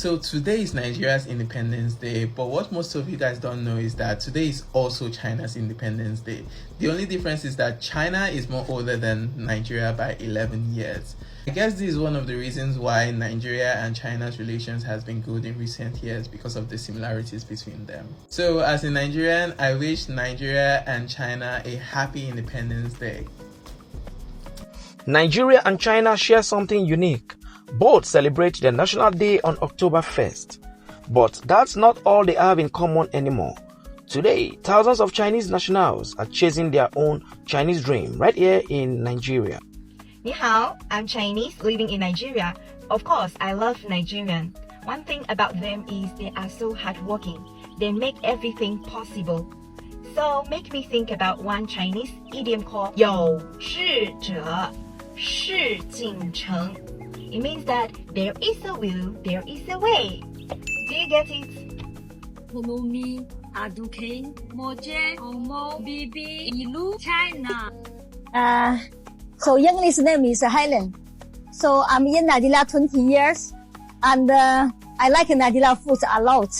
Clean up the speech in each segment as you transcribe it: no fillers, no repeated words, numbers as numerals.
So today is Nigeria's Independence Day, but what most of you guys don't know is that today is also China's Independence Day. The only difference is that China is more older than Nigeria by 11 years. I guess this is one of the reasons why Nigeria and China's relations has been good in recent years, because of the similarities between them. So as a Nigerian, I wish Nigeria and China a happy Independence Day. Nigeria and China share something unique. Both celebrate their National Day on October 1st. But that's not all they have in common anymore. Today, thousands of Chinese nationals are chasing their own Chinese dream right here in Nigeria. Ni hao, I'm Chinese living in Nigeria. Of course, I love Nigerian. One thing about them is they are so hardworking. They make everything possible. So make me think about one Chinese idiom called 有志者事竟成. It means that there is a will, there is a way. Do you get it? Honomi, Aduke, Moje, Omo, Bibi, Ilu, China. So English name is Helen. So I'm in Nigeria 20 years, and I like Nigeria food a lot.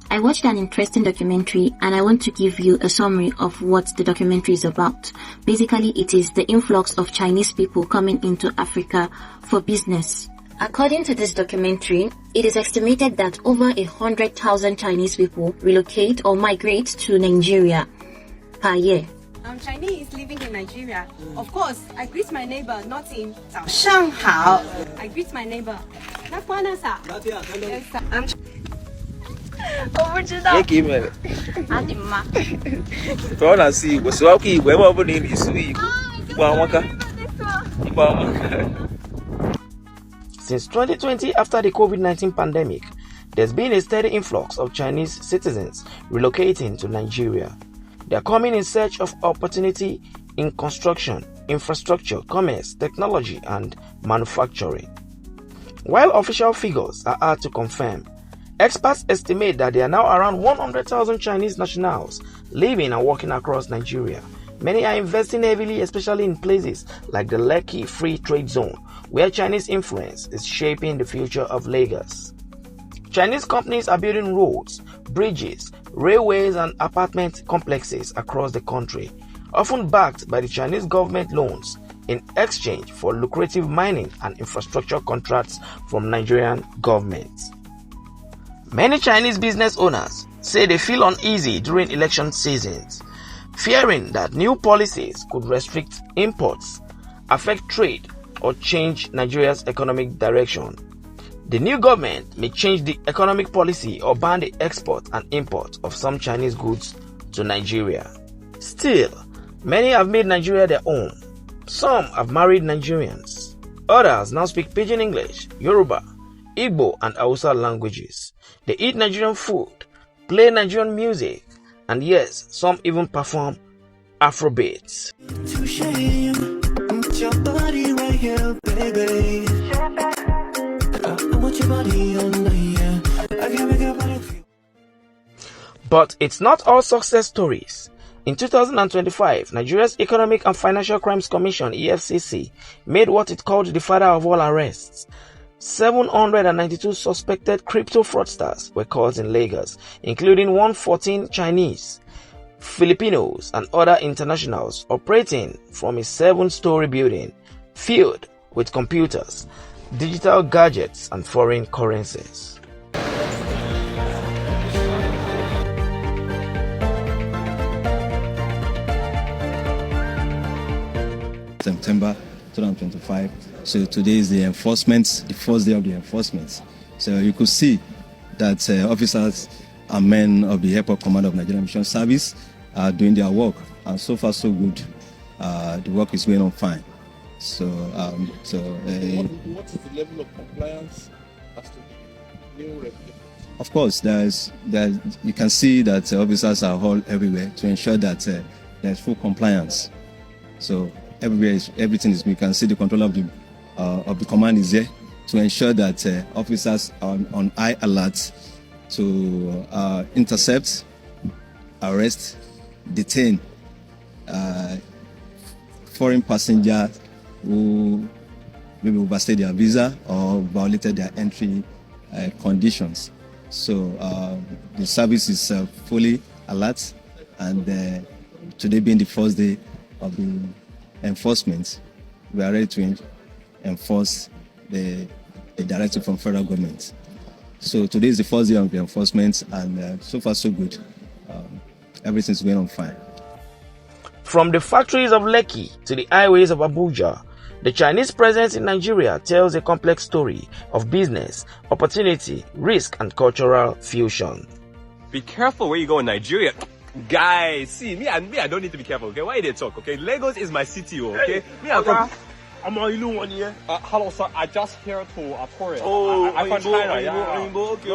I watched an interesting documentary and I want to give you a summary of what the documentary is about. Basically, it is the influx of Chinese people coming into Africa for business. According to this documentary, it is estimated that over 100,000 Chinese people relocate or migrate to Nigeria per year. I'm Chinese living in Nigeria. Of course, I greet my neighbor not in 早上好. I greet my neighbor. 那关了啥? I'm 我不知道。给你们。啊，你们吗？不要拿西，我说可以，我也不理你，所以帮我看，你帮我看。Since 2020, after the COVID-19 pandemic, there's been a steady influx of Chinese citizens relocating to Nigeria. They are coming in search of opportunity in construction, infrastructure, commerce, technology, and manufacturing. While official figures are hard to confirm, experts estimate that there are now around 100,000 Chinese nationals living and working across Nigeria. Many are investing heavily, especially in places like the Lekki Free Trade Zone, where Chinese influence is shaping the future of Lagos. Chinese companies are building roads, bridges, railways, and apartment complexes across the country, often backed by the Chinese government loans in exchange for lucrative mining and infrastructure contracts from Nigerian governments. Many Chinese business owners say they feel uneasy during election seasons, fearing that new policies could restrict imports, affect trade, or change Nigeria's economic direction. The new government may change the economic policy or ban the export and import of some Chinese goods to Nigeria. Still, many have made Nigeria their own. Some have married Nigerians. Others now speak Pidgin English, Yoruba, Igbo, and Hausa languages. They eat Nigerian food, play Nigerian music, and yes, some even perform Afrobeats. But it's not all success stories. In 2025, Nigeria's Economic and Financial Crimes Commission (EFCC) made what it called the father of all arrests. 792 suspected crypto fraudsters were caught in Lagos, including 114 Chinese, Filipinos, and other internationals operating from a 7-story building filled with computers, digital gadgets, and foreign currencies. September 2025. So today is the enforcement, the first day of the enforcement. So you could see that officers and men of the Airport Command of Nigerian Mission Service are doing their work, and so far so good. The work is going on fine. So, what is the level of compliance as to the new regulations? Of course, you can see that officers are all everywhere to ensure that there's full compliance. So everywhere, everything is. We can see the controller of the command is there to ensure that officers are on high alert to intercept, arrest, detain foreign passengers who maybe overstayed their visa or violated their entry conditions. So the service is fully alert, and today being the first day of the enforcement, we are ready to enforce the directive from federal government. So today is the first day of the enforcement, and so far so good. Everything's going on fine. From the factories of Lekki to the highways of Abuja, the Chinese presence in Nigeria tells a complex story of business, opportunity, risk, and cultural fusion. Be careful where you go in Nigeria. Guys, see, me, I don't need to be careful, okay? Why they talk, okay? Lagos is my city, okay? Me, I'm from... I'm on Ilu 1 year. Hello, sir. I just here to tourist. Oh, I'm from China, yeah. Okay.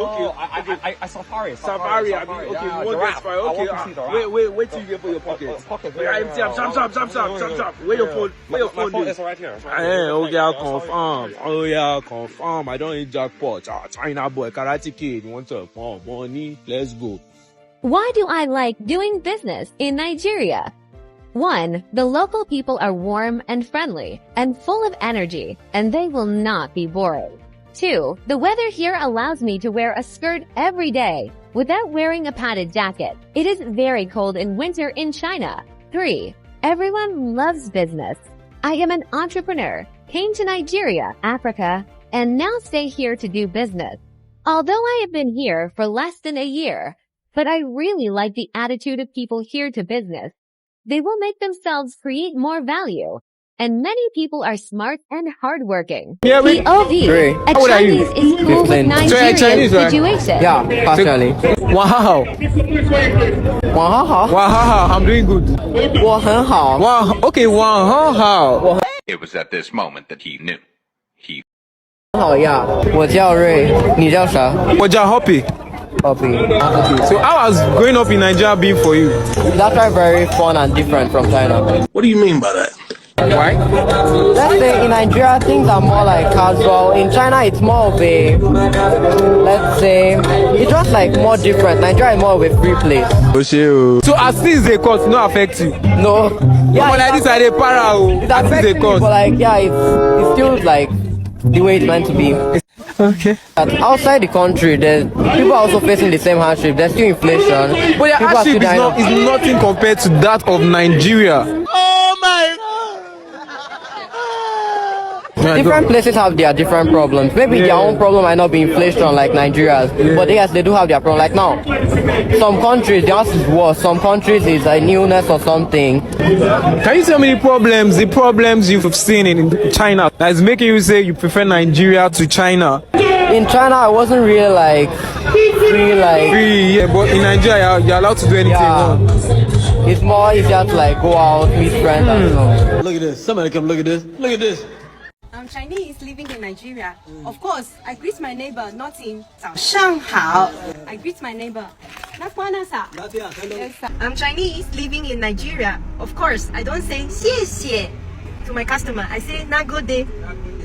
I safari. Safari, yeah, okay, yeah, you want this fire, okay. Wait till you get for your pocket. Yeah, empty up, chop. Where your phone? My phone is right here. Oh yeah, confirm. I don't need jackpot. China boy, Karate Kid, you want to money? Let's go. Why do I like doing business in Nigeria? 1. The local people are warm and friendly and full of energy, and they will not be boring. 2. The weather here allows me to wear a skirt every day without wearing a padded jacket. It is very cold in winter in China. 3. Everyone loves business. I am an entrepreneur, came to Nigeria, Africa, and now stay here to do business. Although I have been here for less than a year, but I really like the attitude of people here to business. They will make themselves create more value. And many people are smart and hardworking. Yeah, POV. A Chinese is cool with Nigerian situation. Yeah, partially. Wow. I'm doing good. 我很好. Wow. Okay, 我很好. It was at this moment that he knew. 好呀，我叫瑞，你叫啥？我叫 Hoppy. So how has growing up in Nigeria been for you? It's actually very fun and different from China. What do you mean by that? Why? Let's say in Nigeria things are more like casual. In China it's more of a, let's say, it's just like more different. Nigeria is more of a free place. So as things they cause, no affect you? No. Yeah, but like this are the para. It affects me, but like yeah, it's still like the way it's meant to be. Okay. Outside the country, people are also facing the same hardship. There's still inflation. But the hardship is nothing compared to that of Nigeria. Oh my God! Different places have their different problems. Maybe their own problem might not be inflation like Nigeria's, but yes, they do have their problem. Like now, some countries, theirs is worse. Some countries is an illness or something. Can you tell me the problems you've seen in China that is making you say you prefer Nigeria to China? In China, I wasn't really like free. Yeah, but in Nigeria, you're allowed to do anything. Yeah. It's more easier to like go out, meet friends. Look at this. Somebody come look at this. Look at this. I'm Chinese living in Nigeria. Of course, I greet my neighbor not in Shanghai. I greet my neighbor. Yes, I'm Chinese living in Nigeria. Of course, I don't say 谢谢 to my customer. I say nagode.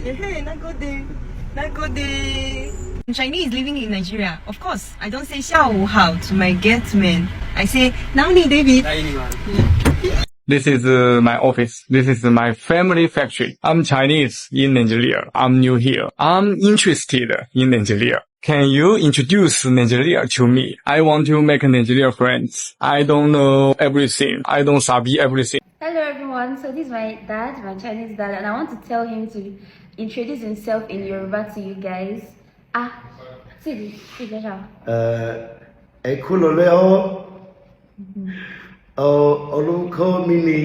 Hey, nagode. Nagode. I'm Chinese living in Nigeria. Of course, I don't say 下午好 to my gateman. I say Naoni David. This is my office. This is my family factory. I'm Chinese in Nigeria. I'm new here. I'm interested in Nigeria. Can you introduce Nigeria to me? I want to make Nigeria friends. I don't know everything. I don't sabi everything. Hello everyone. So this is my dad, my Chinese dad, and I want to tell him to introduce himself in Yoruba to you guys. See this. Olùkọ́ mi ni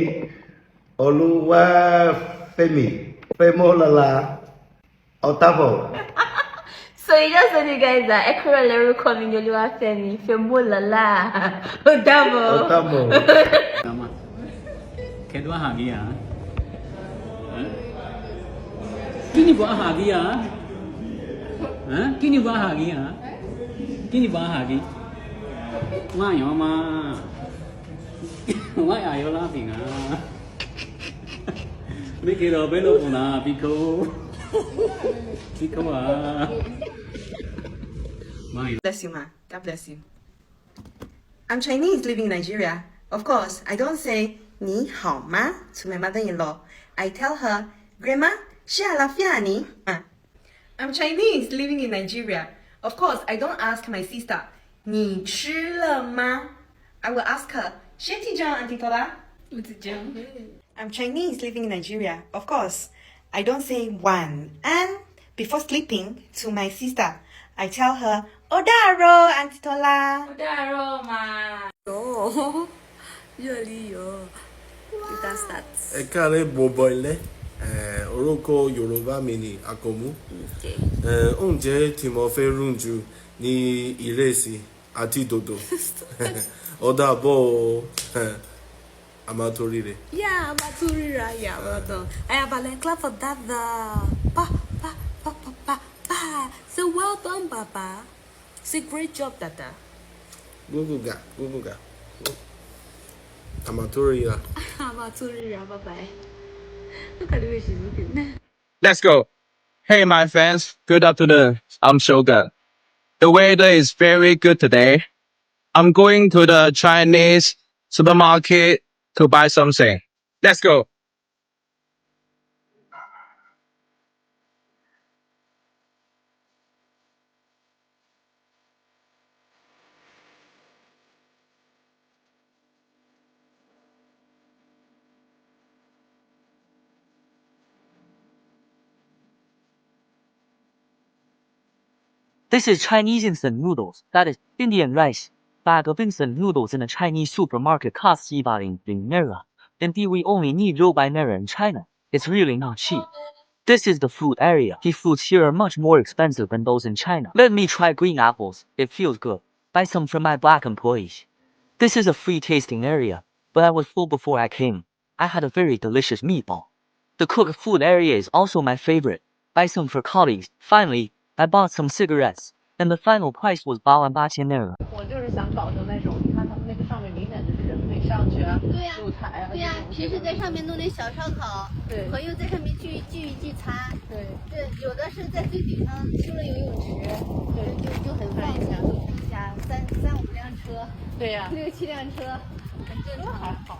Olúwafẹ́mi Fẹ́mọ́lọ́lá Ọ̀tàbọ̀. So he just told you guys that Ekura Leru coming Olúwafẹ́mi Fẹ́mọ́lọ́lá Ọ̀tàbọ̀. Kedua hagi ya? Kini buah hagi ya? Kini buah hagi ya? Kini buah hagi? Why mama? Why are you laughing? Make it a bit of na because Bless you, ma. God bless you. I'm Chinese living in Nigeria. Of course, I don't say 你好吗 to my mother-in-law. I tell her, Grandma, 是阿拉菲亚你? I'm Chinese living in Nigeria. Of course, I don't ask my sister, 你吃了吗? I will ask her, 谢谢张 Auntie Tola. I'm Chinese living in Nigeria. Of course, I don't say one. And before sleeping to my sister, I tell her, Odaro, Auntie Tola. Odaro ma. Oh, really? That's that. Ẹ káàárẹ̀ bọ̀bọ̀ ilẹ̀ orúkọ Yorùbá mi ni Akọ̀mú. Oúnjẹ tí mo fẹ́ rún jù ní ìrẹsì àti dòdò. Ó dàbọ̀ amatorire. Yeah, amatorira. Yeah, well done. Clap for that. Pa. So well done, Baba. It's a great job, Dada. Guguga. Amatorira. Amatorira, bye-bye. Look at the way she's looking. Let's go. Hey, my friends. Good afternoon. I'm Shogun. The weather is very good today. I'm going to the Chinese supermarket to buy something. Let's go. This is Chinese instant noodles. That is Indian rice. Bag of instant noodles in a Chinese supermarket costs 100 naira. In theory, only need 600 naira in China. It's really not cheap. This is the food area. The foods here are much more expensive than those in China. Let me try green apples. It feels good. Buy some from my black employees. This is a free tasting area, but I was full before I came. I had a very delicious meatball. The cooked food area is also my favorite. Buy some for colleagues. Finally, I bought some cigarettes, and the final price was 88,000 naira. 我就是想搞成那种，你看他们那个上面明显就是人可以上去啊，露台啊。对呀，平时在上面弄点小烧烤，对，朋友在上面聚一餐，对，有的是在最顶上修了游泳池，对，就很放松，一下3-5辆车，对呀，6-7辆车，很正常。还好，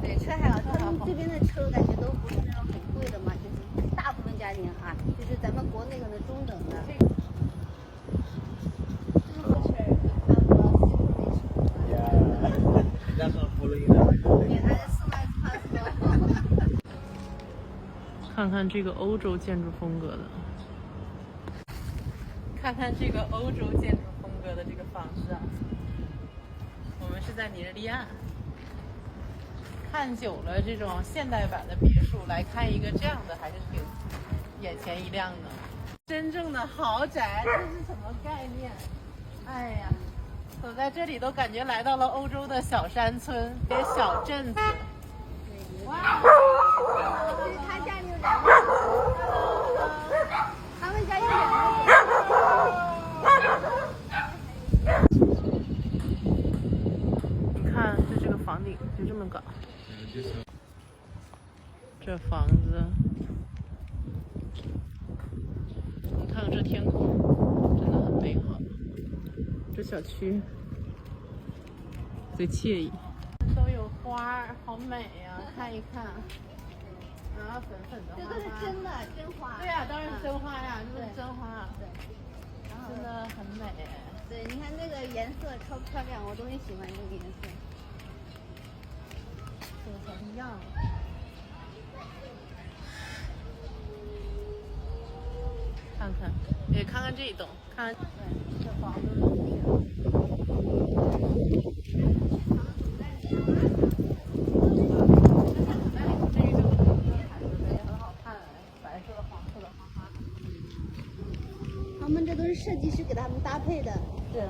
对，车还好，他们这边的车感觉都不是那种很贵的嘛，就是大部分家庭哈，就是咱们国内可能中等的。看看这个欧洲建筑风格的，看看这个欧洲建筑风格的这个房子啊。我们是在尼日利亚，看久了这种现代版的别墅，来看一个这样的还是挺眼前一亮的。真正的豪宅，这是什么概念？哎呀，走在这里都感觉来到了欧洲的小山村、小镇子。哇！他家里有2个，他们家有2个。你看，这个房顶就这么高，这房子，你看看这天空，真的很美好。这小区最惬意，都有花，好美呀！看一看，啊，粉粉的花。这都是真的真花。对呀，当然是真花呀，这是真花。对，真的很美。对，你看那个颜色超漂亮，我都很喜欢这个颜色。色彩一样。看看，也看看这一栋，看，对，这房子都是这样。他们这都是设计师给他们搭配的。是。